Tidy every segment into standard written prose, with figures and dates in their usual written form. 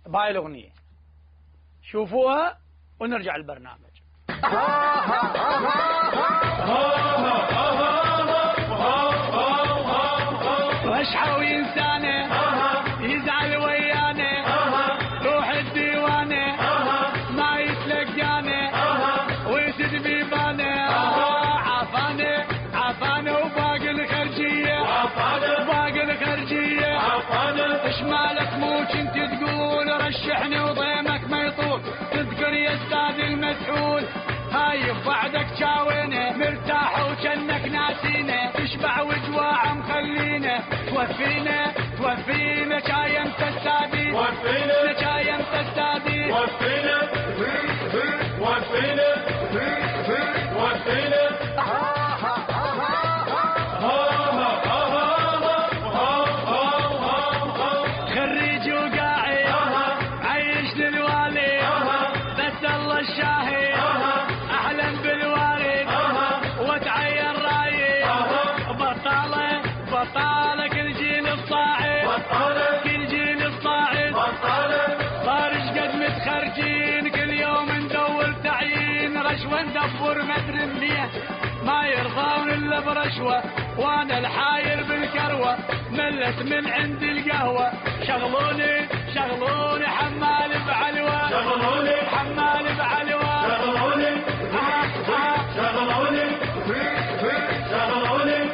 بهاي الأغنية، شوفوها ونرجع البرنامج. واشحوي إنسانه يزعل ويانه، روح الديوانه ما يتلقانه ويسد بيبانه، عافانه عافانه وباقي الخرجية، وباقي الخرجية اش مالك مو كنت تقول رشحني وضيمك ما يطول، تذكر يا استاذ المسحول هاي بعدك شاوينه، مرتاح وجنك ناسينه، تشبع وجواع مخلينه، توفينا توفينا شاي انت استاذي، توفينا شاي انت استاذي، وفينا وفينا وفينا خريج وقاعد عيش للوالي، بس الله الشاهد احلم بالوالد وتعين رايد، بطالة بطالة كل جيل الصاعد، كل جيل الصاعد صارش قد متخرجين، كل يوم ندور تعيين، رشوة ندبر مدري منين ما يرضون الا برشوة، وانا الحاير بالكروة ملت من عند القهوة، شغلوني شغلوني حمال بعلوة، شغلوني حمال بعلوة، شغلوني شغلوني شغلوني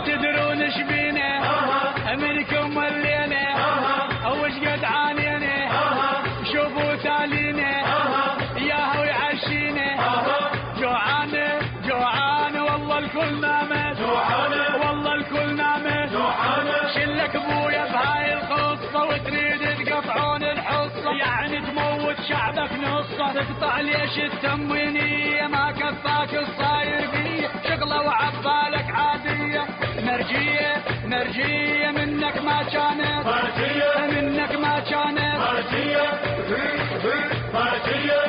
تدرون ايش بينا منكم ولينا وش قد عانينا، شوفوا تالينا ياهو يعشينا، جوعانه جوعانه والله الكل نامت، والله الكل نامت، شلك ابويا بهاي القصه وتريد تقطعون الحصه، يعني تموت شعبك نصه، تقطع ليش التموينيه ما كفاك الصاير فيه، شغله وعبالك عاديه، مرجيه مرجيه منك ما كانت، منك ما كانت، مرجية مرجية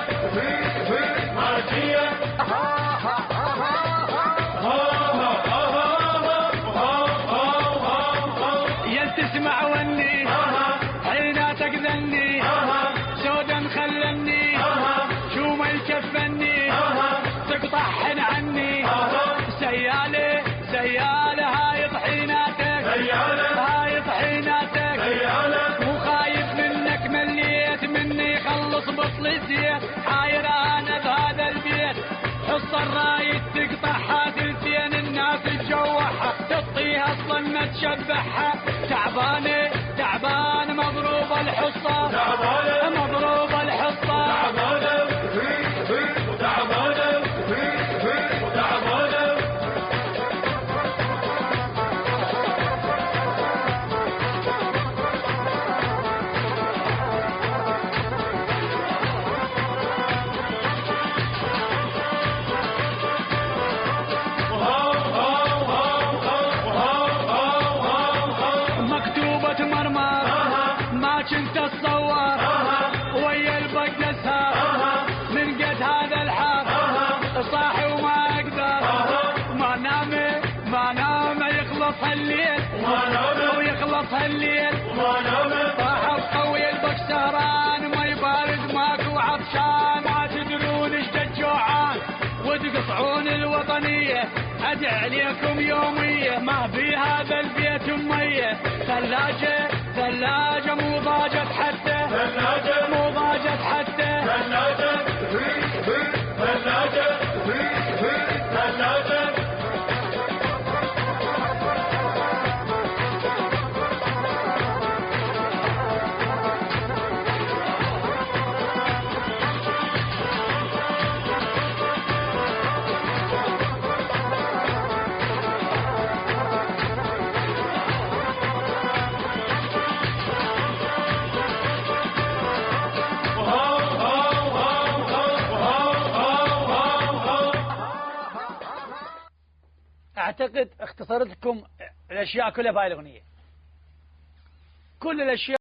مرجية يا تسمع وني حيناتك ذني، سودا مخلني شو ما يكفني، تقطعهن عني سيالة سيالة هاي طحيناتك، هاي طحيناتك، مو خايف منك مليت مني خلص بطل الزيت، حاير انا بهذا البيت حصة الرايد تقطعها ثلثين، الناس تجوعها تطيها اصلا ما تشبعها، تعبانة تعبانة مضروبة الحصة، مضروبة الحصة، مكتوبة مرمر ما كنت اتصور ويا البقسها من قد هذا الحر، صاحي وما اقدر ما نام ما نام، يخلص هالليل ويخلص هالليل، صاحب قوي البك سهران ما يبارد ماكو عطشان، ما تدرون ايش جوعان وتقطعون الوطنية، ادعي عليكم يومية ما في هذا البيت مية، ثلاجة ثلاجة مو ضاجت حتى، مو ضاجت حتى، ثلاجة اعتقد اختصرت لكم الاشياء كلها بهاي الاغنيه. كل الاشياء